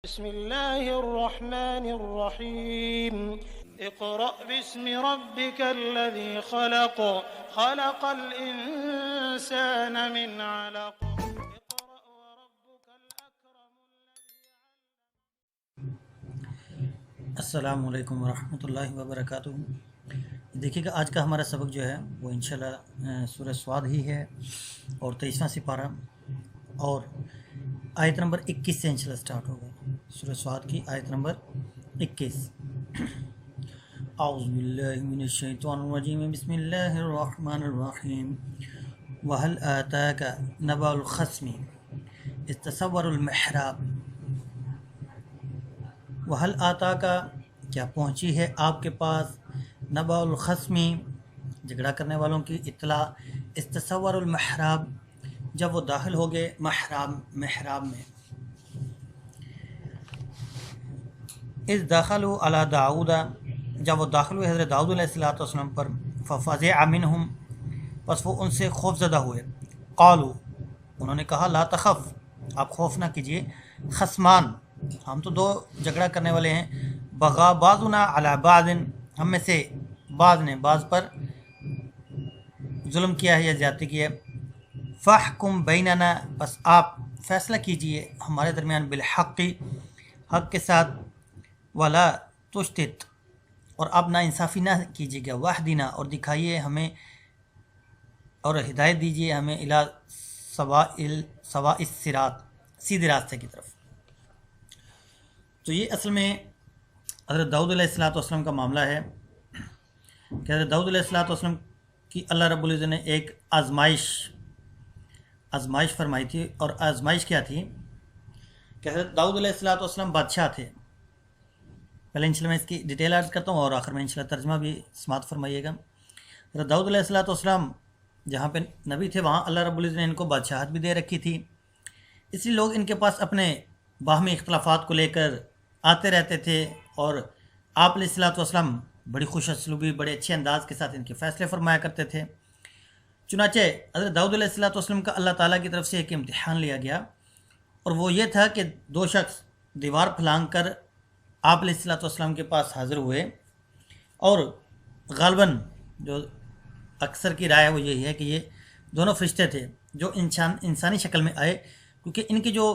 بسم الله الرحمن الرحيم اقرأ باسم ربك الذي خلق خلق الإنسان من علق اقرأ وربك الأكرم السلام علیکم ورحمۃ اللہ وبرکاتہ۔ دیکھیے گا آج کا ہمارا سبق جو ہے وہ انشاءاللہ سورہ سواد ہی ہے اور 23واں سپارہ اور آیت نمبر 21 سے انشاءاللہ سٹارٹ ہوگا۔ سورہ سواد کی آیت نمبر 21۔ اعوذ باللہ من الشیطان الرجیم، بسم اللہ الرحمن الرحیم۔ وَهَلْ آتَاكَ نَبَأُ الْخَصْمِ إِذْ تَسَوَّرُوا الْمِحْرَابَ۔ وَهَلْ آتَاكَ کیا پہنچی ہے آپ کے پاس نبأ الخصم جھگڑا کرنے والوں کی اطلاع، استصور المحراب جب وہ داخل ہو گئے محراب میں، اذ دخلوا علی داؤد جب وہ داخل ہوئے حضرت داؤد علیہ السلام پر، ففزع منہم پس وہ ان سے خوف زدہ ہوئے، قالوا انہوں نے کہا لا تخف آپ خوف نہ کیجیے، خصمان ہم تو دو جھگڑا کرنے والے ہیں، بغا بعضنا علی بعض ہم میں سے بعض نے بعض پر ظلم کیا ہے یا زیادتی کی ہے، فاحکم بیننا بس آپ فیصلہ کیجئے ہمارے درمیان بالحق حق کے ساتھ، ولا تشتت اور آپ نا انصافی نہ کیجیے گا، واہدنا اور دکھائیے ہمیں اور ہدایت دیجیے ہمیں الی سواء الصراط سیدھے راستے کی طرف۔ تو یہ اصل میں حضرت داؤد علیہ السلام کا معاملہ ہے کہ حضرت داؤد علیہ السلام کی اللہ رب العزت نے ایک آزمائش فرمائی تھی، اور آزمائش کیا تھی کہ حضرت داؤد علیہ السلام بادشاہ تھے۔ پہلے انشاءاللہ میں اس کی ڈیٹیل عرض کرتا ہوں اور آخر میں انشاءاللہ ترجمہ بھی سماعت فرمائیے گا۔ حضرت داؤد علیہ السلام جہاں پہ نبی تھے وہاں اللہ رب العزت نے ان کو بادشاہت بھی دے رکھی تھی، اس لیے لوگ ان کے پاس اپنے باہمی اختلافات کو لے کر آتے رہتے تھے، اور آپ علیہ السلام بڑی خوش اسلوبی بڑے اچھے انداز کے ساتھ ان کے فیصلے فرمایا کرتے تھے۔ چنانچہ حضرت داؤد علیہ السلام کا اللہ تعالیٰ کی طرف سے ایک امتحان لیا گیا، اور وہ یہ تھا کہ دو شخص دیوار پھلانگ کر آپ علیہ السلام کے پاس حاضر ہوئے، اور غالباً جو اکثر کی رائے وہ یہی ہے کہ یہ دونوں فرشتے تھے جو انسانی شکل میں آئے، کیونکہ ان کی جو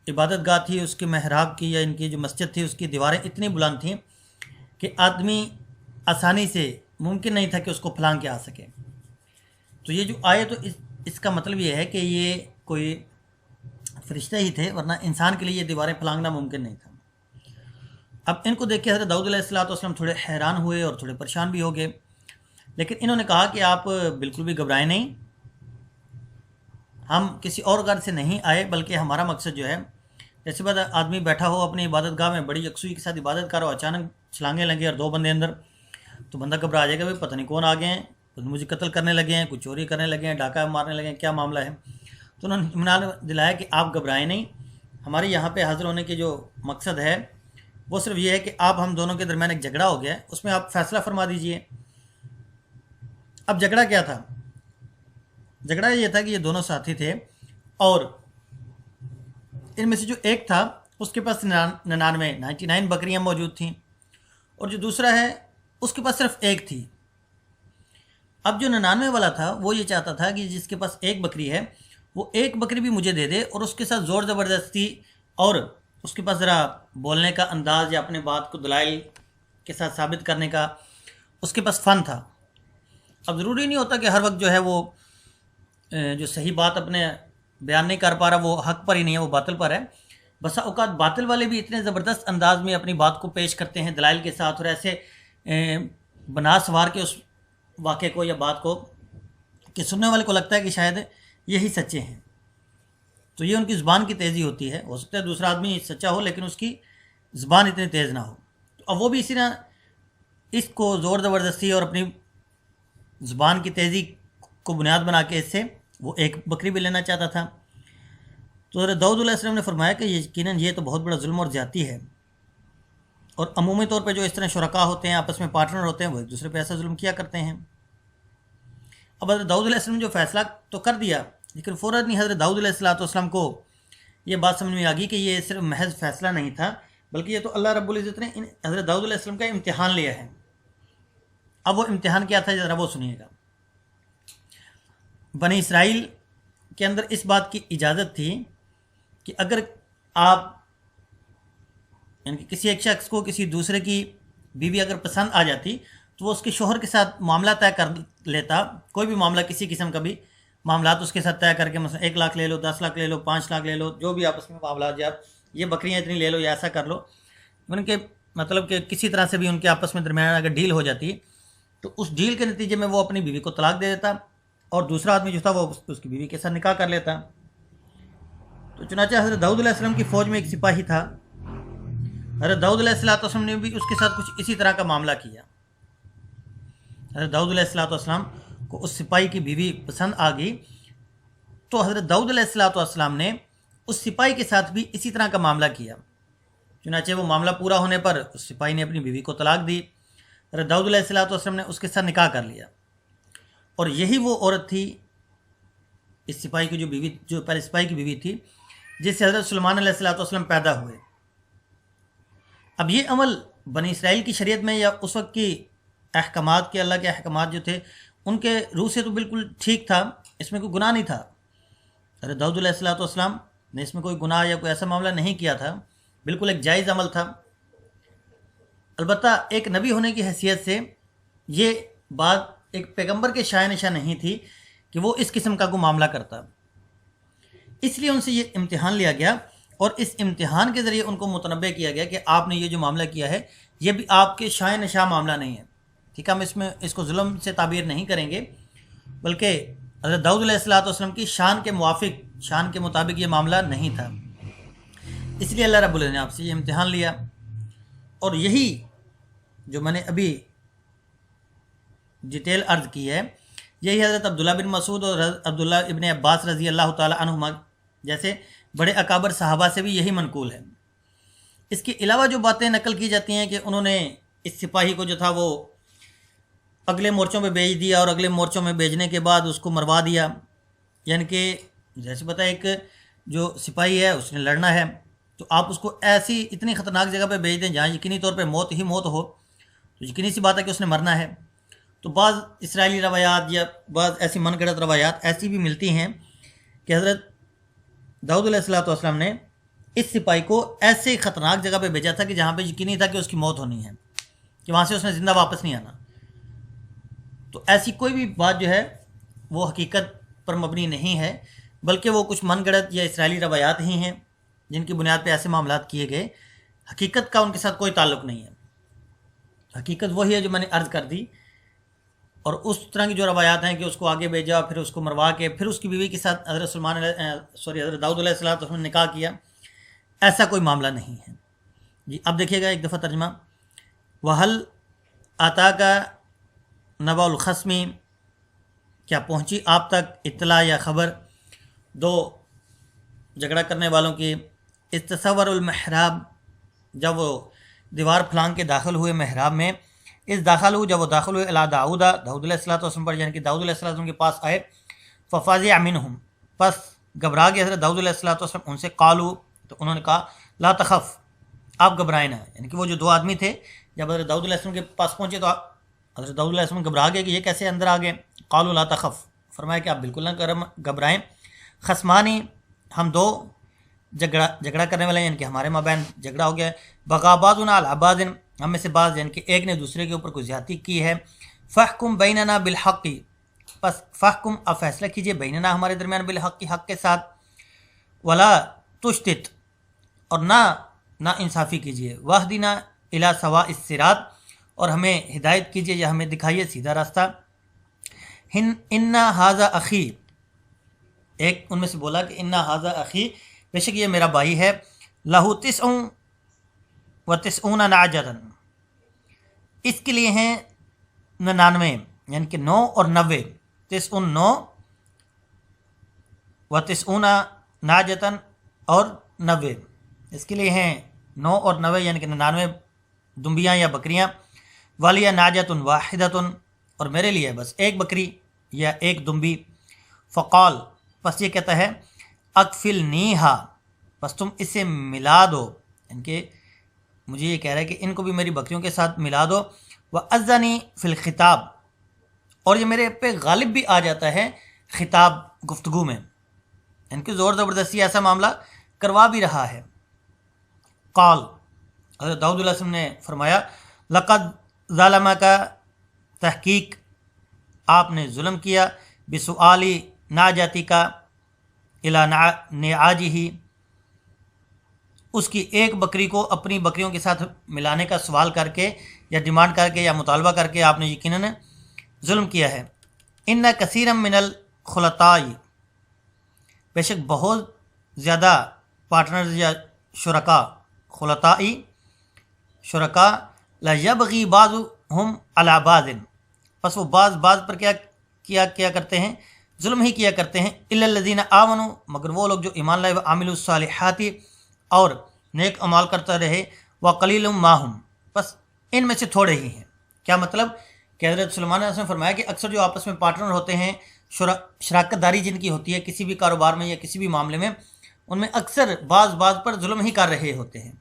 عبادت گاہ تھی اس کے محراب کی یا ان کی جو مسجد تھی اس کی دیواریں اتنی بلند تھیں کہ آدمی آسانی سے ممکن نہیں تھا کہ اس کو پھلانگ کے آ سکے۔ تو یہ جو آئے تو اس کا مطلب یہ ہے کہ یہ کوئی فرشتے ہی تھے، ورنہ انسان کے لیے یہ دیواریں پھلانگنا ممکن نہیں تھا۔ اب ان کو دیکھ کے حضرت داؤد علیہ السلام تھوڑے حیران ہوئے اور تھوڑے پریشان بھی ہو گئے، لیکن انہوں نے کہا کہ آپ بالکل بھی گھبرائیں نہیں، ہم کسی اور غرض سے نہیں آئے، بلکہ ہمارا مقصد جو ہے جیسے بعد آدمی بیٹھا ہو اپنی عبادت گاہ میں بڑی یکسوئی کے ساتھ عبادت کر رہا ہو، اچانک چھلانگیں لگے اور دو بندے اندر، تو بندہ گھبرا جائے گا، بھائی پتہ نہیں کون آ گئے ہیں، مجھے قتل کرنے لگے ہیں، کچھ چوری کرنے لگے ہیں، ڈاکہ مارنے لگے ہیں، کیا معاملہ ہے۔ تو انہوں نے اطمینان دلایا کہ آپ گھبرائیں نہیں، ہمارے یہاں پہ حاضر ہونے کے جو مقصد ہے وہ صرف یہ ہے کہ آپ ہم دونوں کے درمیان ایک جھگڑا ہو گیا ہے، اس میں آپ فیصلہ فرما دیجئے۔ اب جھگڑا کیا تھا؟ جھگڑا یہ تھا کہ یہ دونوں ساتھی تھے، اور ان میں سے جو ایک تھا اس کے پاس 99 بکریاں موجود تھیں، اور جو دوسرا ہے اس کے پاس صرف ایک تھی۔ اب جو 99 والا تھا وہ یہ چاہتا تھا کہ جس کے پاس ایک بکری ہے وہ ایک بکری بھی مجھے دے دے، اور اس کے ساتھ زور زبردستی اور اس کے پاس ذرا بولنے کا انداز یا اپنے بات کو دلائل کے ساتھ ثابت کرنے کا اس کے پاس فن تھا۔ اب ضروری نہیں ہوتا کہ ہر وقت جو ہے وہ جو صحیح بات اپنے بیان نہیں کر پا رہا وہ حق پر ہی نہیں ہے، وہ باطل پر ہے۔ بسا اوقات باطل والے بھی اتنے زبردست انداز میں اپنی بات کو پیش کرتے ہیں دلائل کے ساتھ، اور ایسے بنا سوار کے اس واقعے کو یا بات کو کہ سننے والے کو لگتا ہے کہ شاید یہی سچے ہیں۔ تو یہ ان کی زبان کی تیزی ہوتی ہے، ہو سکتا ہے دوسرا آدمی سچا ہو لیکن اس کی زبان اتنی تیز نہ ہو۔ تو اب وہ بھی اسی طرح اس کو زور زبردستی اور اپنی زبان کی تیزی کو بنیاد بنا کے اس سے وہ ایک بکری بھی لینا چاہتا تھا۔ تو حضرت داؤد علیہ السلام نے فرمایا کہ یقیناً یہ تو بہت بڑا ظلم اور زیادتی ہے، اور عمومی طور پہ جو اس طرح شرکا ہوتے ہیں آپس میں پارٹنر ہوتے ہیں وہ ایک دوسرے پہ ایسا ظلم کیا کرتے ہیں۔ اب حضرت داؤد علیہ السلام نے جو فیصلہ تو کر دیا، لیکن فوراً ہی حضرت داؤد علیہ السلام کو یہ بات سمجھ میں آ گئی کہ یہ صرف محض فیصلہ نہیں تھا، بلکہ یہ تو اللہ رب العزت نے حضرت داؤد علیہ السلام کا امتحان لیا ہے۔ اب وہ امتحان کیا تھا ذرا وہ سنیے گا۔ بنی اسرائیل کے اندر اس بات کی اجازت تھی کہ اگر آپ یعنی کہ کسی ایک شخص کو کسی دوسرے کی بیوی اگر پسند آ جاتی تو وہ اس کے شوہر کے ساتھ معاملہ طے کر لیتا، کوئی بھی معاملہ کسی قسم کا بھی معاملات اس کے ساتھ طے کر کے، مثلا 1 لاکھ لے لو، 10 لاکھ لے لو، 5 لاکھ لے لو، جو بھی آپس میں معاملات، یا یہ بکریاں اتنی لے لو یا ایسا کر لو، ان کے مطلب کہ کسی طرح سے بھی ان کے آپس میں درمیان اگر ڈیل ہو جاتی تو اس ڈیل کے نتیجے میں وہ اپنی بیوی کو طلاق دے دیتا اور دوسرا آدمی جو تھا وہ اس کی بیوی کے ساتھ نکاح کر لیتا۔ تو چنانچہ حضرت داؤد علیہ السلام کی فوج میں ایک سپاہی تھا، حضرت داؤد علیہ السلام نے بھی اس کے ساتھ کچھ اسی طرح کا معاملہ کیا۔ حضرت داؤد علیہ السلام کو اس سپاہی کی بیوی پسند آ گئی تو حضرت داؤد علیہ السلام نے اس سپاہی کے ساتھ بھی اسی طرح کا معاملہ کیا۔ چنانچہ وہ معاملہ پورا ہونے پر اس سپاہی نے اپنی بیوی کو طلاق دی، حضرت داؤد علیہ السلام نے اس کے ساتھ نکاح کر لیا، اور یہی وہ عورت تھی، اس سپاہی کی جو بیوی، جو پہلے سپاہی کی بیوی تھی، جس سے حضرت سلیمان علیہ السلام پیدا ہوئے۔ اب یہ عمل بنی اسرائیل کی شریعت میں یا اس وقت کی احکامات کے، اللہ کے احکامات جو تھے ان کے روح سے تو بالکل ٹھیک تھا، اس میں کوئی گناہ نہیں تھا۔ حضرت داؤد علیہ السلام نے اس میں کوئی گناہ یا کوئی ایسا معاملہ نہیں کیا تھا، بالکل ایک جائز عمل تھا۔ البتہ ایک نبی ہونے کی حیثیت سے یہ بات ایک پیغمبر کے شائع نشاں نہیں تھی کہ وہ اس قسم کا کوئی معاملہ کرتا، اس لیے ان سے یہ امتحان لیا گیا، اور اس امتحان کے ذریعے ان کو متنبہ کیا گیا کہ آپ نے یہ جو معاملہ کیا ہے یہ بھی آپ کے شائع نشاں معاملہ نہیں ہے۔ ٹھیک ہے، ہم اس کو ظلم سے تعبیر نہیں کریں گے، بلکہ حضرت داؤد علیہ السلام کی شان کے موافق، شان کے مطابق یہ معاملہ نہیں تھا، اس لیے اللہ رب العزت نے آپ سے یہ امتحان لیا۔ اور یہی جو میں نے ابھی ڈیٹیل عرض کی ہے، یہی حضرت عبداللہ بن مسعود اور حضرت عبداللہ ابن عباس رضی اللہ تعالی عنہما جیسے بڑے اکابر صحابہ سے بھی یہی منقول ہے۔ اس کے علاوہ جو باتیں نقل کی جاتی ہیں کہ انہوں نے اس سپاہی کو جو تھا وہ اگلے مورچوں پہ بھیج دیا، اور اگلے مورچوں میں بھیجنے کے بعد اس کو مروا دیا، یعنی کہ جیسے پتہ ایک جو سپاہی ہے اس نے لڑنا ہے تو آپ اس کو ایسی اتنی خطرناک جگہ پہ بھیج دیں جہاں یقینی طور پہ موت ہی موت ہو، تو یقینی سی بات ہے کہ اس نے مرنا ہے۔ تو بعض اسرائیلی روایات یا بعض ایسی من گھڑت روایات ایسی بھی ملتی ہیں کہ حضرت داؤد علیہ السلام نے اس سپاہی کو ایسے خطرناک جگہ پہ بھیجا تھا کہ جہاں پہ یقینی تھا کہ اس کی موت ہونی ہے، کہ وہاں سے اس نے زندہ واپس نہیں آنا۔ تو ایسی کوئی بھی بات جو ہے وہ حقیقت پر مبنی نہیں ہے، بلکہ وہ کچھ من گھڑت یا اسرائیلی روایات ہی ہیں جن کی بنیاد پہ ایسے معاملات کیے گئے، حقیقت کا ان کے ساتھ کوئی تعلق نہیں ہے۔ حقیقت وہی ہے جو میں نے عرض کر دی، اور اس طرح کی جو روایات ہیں کہ اس کو آگے بھیجا، پھر اس کو مروا کے پھر اس کی بیوی کے ساتھ حضرت حضرت داؤد علیہ السلام نے نکاح کیا، ایسا کوئی معاملہ نہیں ہے۔ جی اب دیکھیے گا ایک دفعہ ترجمہ۔ وَهَلْ آتَاكَ نَبَأُ الْخَصْمِ، کیا پہنچی آپ تک اطلاع یا خبر دو جھگڑا کرنے والوں کی، استصور المحراب، جب وہ دیوار پھلانگ کے داخل ہوئے محراب میں، اس داخل ہو جب وہ داخل ہوئے الی داؤد، داؤد علیہ السلام پر، یعنی کہ داؤد علیہ السلام کے پاس آئے، ففزع منہم، پس گھبرا گئے حضرت داؤد علیہ السلام ان سے، قالو، تو انہوں نے کہا، لا تخف، آپ گھبرائیں نہ، یعنی کہ وہ جو 2 آدمی تھے جب حضرت داؤد علیہ السلام کے پاس پہنچے تو حضرت داؤد علیہ السلام گھبرا گئے کہ یہ کیسے اندر آ گئے۔ قالو لا تخف، فرمایا کہ آپ بالکل نہ گھبرائیں، خصمانی، ہم 2 جھگڑا کرنے والے ہیں، یعنی کہ ہمارے مابین جھگڑا ہو گیا ہے، بغا بعضنا علی بعض، ہم میں سے بعض یعنی کہ ایک نے دوسرے کے اوپر کوئی زیادتی کی ہے، فحکم بیننا بالحق، پس فحکم، آپ فیصلہ کیجئے، بیننا، ہمارے درمیان، بالحق، حق کے ساتھ، ولا تشتت، اور نہ انصافی کیجئے، واہدنا الی سواء الصراط، اور ہمیں ہدایت کیجئے یا ہمیں دکھائیے سیدھا راستہ، انا ھذا اخی، ایک ان میں سے بولا کہ انا ھذا اخی، بے شک یہ میرا بھائی ہے، لہو 99 نعجۃ، اس کے لیے ہیں 99، یعنی کہ 9 اور 90، 99 و 99 نعجۃ، اور 90، اس کے لیے ہیں 9 اور 90، یعنی کہ 99 دمبیاں یا بکریاں، والیہ نعجۃ واحدۃ، اور میرے لیے بس ایک بکری یا ایک دمبی، فقال، پس یہ کہتا ہے، اکفلنیہا، بس تم اسے ملا دو، ان کے مجھے یہ کہہ رہا ہے کہ ان کو بھی میری بکریوں کے ساتھ ملا دو، وَأَذَّنِي فِي الْخِطَاب، اور یہ میرے پہ غالب بھی آ جاتا ہے خطاب گفتگو میں، ان کی زور زبردستی ایسا معاملہ کروا بھی رہا ہے۔ قال، حضرت داؤد علیہ السلام نے فرمایا، لقد ظلمك، تحقیق آپ نے ظلم کیا، بسؤالی ناجاتک الی نعاجہ، اس کی ایک بکری کو اپنی بکریوں کے ساتھ ملانے کا سوال کر کے یا ڈیمانڈ کر کے یا مطالبہ کر کے آپ نے یقیناً ظلم کیا ہے۔ ان کثیرا من الخلطاء، بے شک بہت زیادہ پارٹنرز یا شرکا، خلطائی شرکا، لا یبغی بعضهم علی بعض، پس وہ بعض پر کیا کرتے ہیں، ظلم ہی کیا کرتے ہیں، الا الذین آمنوا، مگر وہ لوگ جو ایمان لائے، وعملوا الصالحات، اور نیک اعمال کرتا رہے، وقلیل ما هم، بس ان میں سے تھوڑے ہی ہیں۔ کیا مطلب کہ حضرت سلیمان علیہ السلام نے فرمایا کہ اکثر جو آپس میں پارٹنر ہوتے ہیں، شراکت داری جن کی ہوتی ہے کسی بھی کاروبار میں یا کسی بھی معاملے میں، ان میں اکثر بعض پر ظلم ہی کر رہے ہوتے ہیں،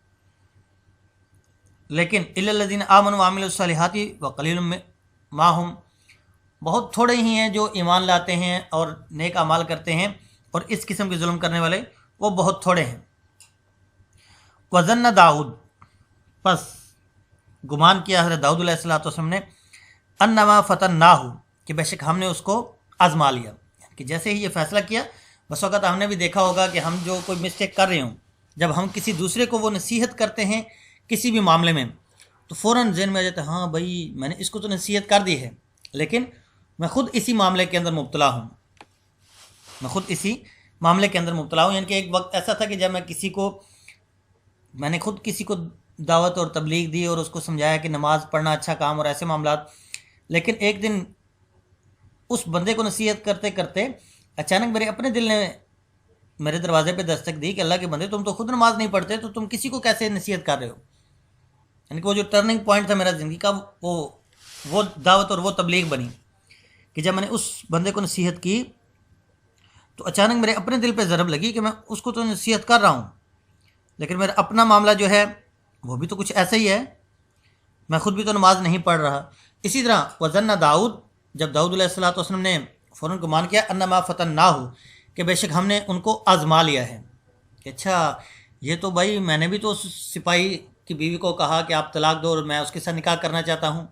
لیکن الا الذین آمنوا وعملوا الصالحات وقلیل ما هم، بہت تھوڑے ہی ہیں جو ایمان لاتے ہیں اور نیک اعمال کرتے ہیں، اور اس قسم کے ظلم کرنے والے وہ بہت تھوڑے ہیں۔ وظن داؤد، پس گمان کیا حضرت داؤد علیہ السلام نے، انما فتناہ، کہ بے شک ہم نے اس کو آزما لیا، کہ جیسے ہی یہ فیصلہ کیا، بس وقت ہم نے بھی دیکھا ہوگا کہ ہم جو کوئی مسٹیک کر رہے ہوں، جب ہم کسی دوسرے کو وہ نصیحت کرتے ہیں کسی بھی معاملے میں، تو فوراً ذہن میں آ جاتا ہے ہاں بھائی میں نے اس کو تو نصیحت کر دی ہے، لیکن میں خود اسی معاملے کے اندر مبتلا ہوں، یعنی کہ ایک وقت ایسا تھا کہ جب میں نے خود کسی کو دعوت اور تبلیغ دی اور اس کو سمجھایا کہ نماز پڑھنا اچھا کام اور ایسے معاملات، لیکن ایک دن اس بندے کو نصیحت کرتے کرتے اچانک میرے اپنے دل نے میرے دروازے پہ دستک دی کہ اللہ کے بندے تم تو خود نماز نہیں پڑھتے، تو تم کسی کو کیسے نصیحت کر رہے ہو؟ یعنی کہ وہ جو ٹرننگ پوائنٹ تھا میرا زندگی کا، وہ دعوت اور وہ تبلیغ بنی کہ جب میں نے اس بندے کو نصیحت کی تو اچانک میرے اپنے دل پہ ضرب لگی کہ میں اس کو تو نصیحت کر رہا ہوں، لیکن میرا اپنا معاملہ جو ہے وہ بھی تو کچھ ایسا ہی ہے، میں خود بھی تو نماز نہیں پڑھ رہا۔ اسی طرح وظن داؤد، جب داؤد علیہ السلام نے فوراً گمان کیا، انما فتناہ، کہ بے شک ہم نے ان کو آزما لیا ہے، کہ اچھا یہ تو بھائی میں نے بھی تو اس سپاہی کی بیوی کو کہا کہ آپ طلاق دو اور میں اس کے ساتھ نکاح کرنا چاہتا ہوں،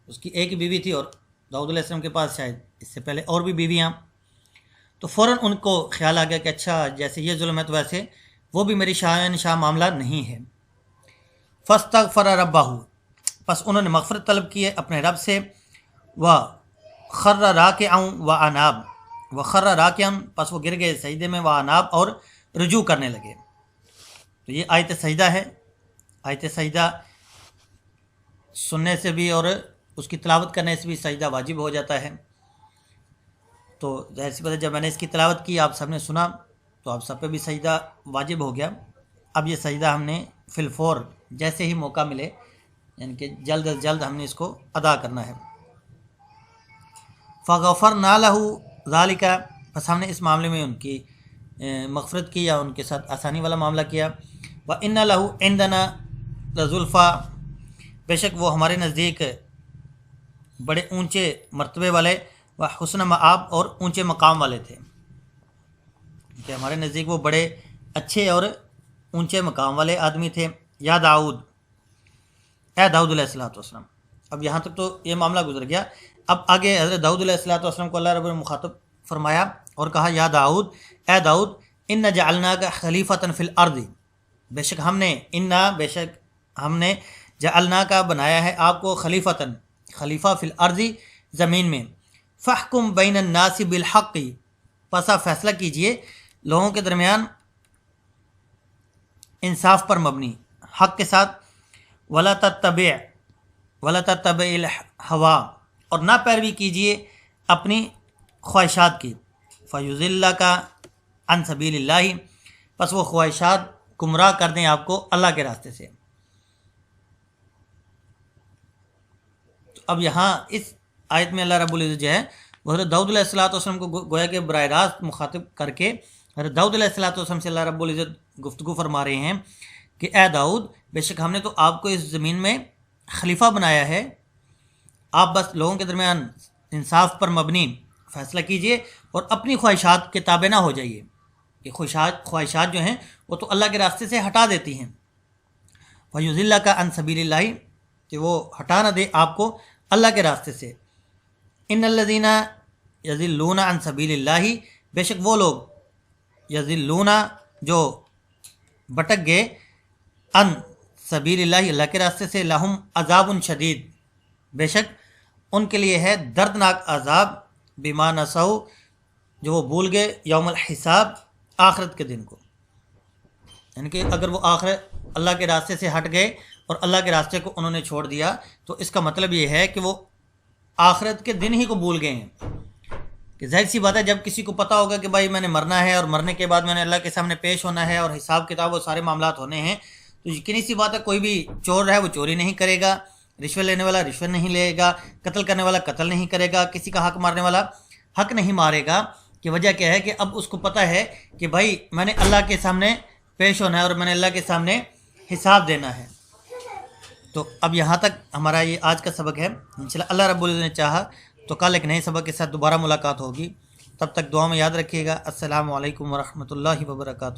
اس کی ایک ہی بیوی تھی اور داؤد علیہ السلام کے پاس شاید اس سے پہلے اور بھی بیویاں، تو فوراً ان کو خیال آ گیا کہ اچھا جیسے یہ ظلم ہے تو ویسے وہ بھی میری شاہ معاملہ نہیں ہے۔ فاستغفر ربہ، پس انہوں نے مغفرت طلب کی ہے اپنے رب سے، وخر راکعا واناب، وخر راکعا، پس وہ گر گئے سجدے میں، واناب، اور رجوع کرنے لگے۔ تو یہ آیت سجدہ ہے، آیت سجدہ سننے سے بھی اور اس کی تلاوت کرنے سے بھی سجدہ واجب ہو جاتا ہے۔ تو ظاہر سی بات ہے جب میں نے اس کی تلاوت کی آپ سب نے سنا تو آپ سب پہ بھی سجدہ واجب ہو گیا۔ اب یہ سجدہ ہم نے فی الفور، جیسے ہی موقع ملے، یعنی کہ جلد از جلد ہم نے اس کو ادا کرنا ہے۔ فغفرنا لہ ذالک، بس ہم نے اس معاملے میں ان کی مغفرت کی یا ان کے ساتھ آسانی والا معاملہ کیا۔ وَإِنَّ لَهُ عِنْدَنَا لَزُلْفَىٰ، بے شک وہ ہمارے نزدیک بڑے اونچے مرتبے والے، وحسن مآب، اور اونچے مقام والے تھے، کہ ہمارے نزدیک وہ بڑے اچھے اور اونچے مقام والے آدمی تھے۔ یا داؤد، اے داؤد علیہ السلام۔ اب یہاں تک تو یہ معاملہ گزر گیا۔ اب آگے حضرت داؤد علیہ السلام کو اللہ رب نے مخاطب فرمایا اور کہا، یا داؤد، اے داؤد، ان جعلناک خلیفۃ فی الارض، بے شک ہم نے جعلناک بنایا ہے آپ کو خلیفہ فی الارض، زمین میں، فاحکم بین الناس بالحق، پس آپ فیصلہ کیجئے لوگوں کے درمیان انصاف پر مبنی، حق کے ساتھ، ولا تتبع الہوا، اور نہ پیروی کیجئے اپنی خواہشات کی، فیضلک عن سبیل اللہ، پس وہ خواہشات گمراہ کر دیں آپ کو اللہ کے راستے سے۔ اب یہاں اس آیت میں اللہ رب العزت جو ہے وہ حضرت داؤد علیہ السلام کو گویا کہ براہ راست مخاطب کر کے حضرت داؤد علیہ السلام سے اللہ رب العزت گفتگو فرما رہے ہیں کہ اے داؤد، بے شک ہم نے تو آپ کو اس زمین میں خلیفہ بنایا ہے، آپ بس لوگوں کے درمیان انصاف پر مبنی فیصلہ کیجئے اور اپنی خواہشات کے تابع نہ ہو جائیے. یہ خواہشات جو ہیں وہ تو اللہ کے راستے سے ہٹا دیتی ہیں. وَيُضِلَّكَ عَن سَبِيلِ اللَّهِ، کہ وہ ہٹا نہ دے آپ کو اللہ کے راستے سے. ان الذین یضلون عن سبیل اللہ، بے شک وہ لوگ یضلون جو بھٹک گئے، عن سبیل اللہ اللہ کے راستے سے، لہم عذاب شدید، بے شک ان کے لیے ہے دردناک عذاب، بما نسوا، جو وہ بھول گئے، یوم الحساب، آخرت کے دن کو. یعنی کہ اگر وہ آخرت اللہ کے راستے سے ہٹ گئے اور اللہ کے راستے کو انہوں نے چھوڑ دیا تو اس کا مطلب یہ ہے کہ وہ آخرت کے دن ہی کو بھول گئے ہیں. کہ ظاہر سی بات ہے جب کسی کو پتہ ہوگا کہ بھائی میں نے مرنا ہے اور مرنے کے بعد میں نے اللہ کے سامنے پیش ہونا ہے اور حساب کتاب وہ سارے معاملات ہونے ہیں، تو یقینی سی بات ہے کوئی بھی چور ہے وہ چوری نہیں کرے گا، رشوت لینے والا رشوت نہیں لے گا، قتل کرنے والا قتل نہیں کرے گا، کسی کا حق مارنے والا حق نہیں مارے گا. کہ وجہ کیا ہے کہ اب اس کو پتہ ہے کہ بھائی میں نے اللہ کے سامنے پیش ہونا ہے اور میں نے اللہ کے سامنے حساب دینا ہے. تو اب یہاں تک ہمارا یہ آج کا سبق ہے. انشاءاللہ اللہ رب العزت نے چاہا تو کل ایک نئے سبق کے ساتھ دوبارہ ملاقات ہوگی. تب تک دعا میں یاد رکھیے گا. السلام علیکم ورحمۃ اللہ وبرکاتہ.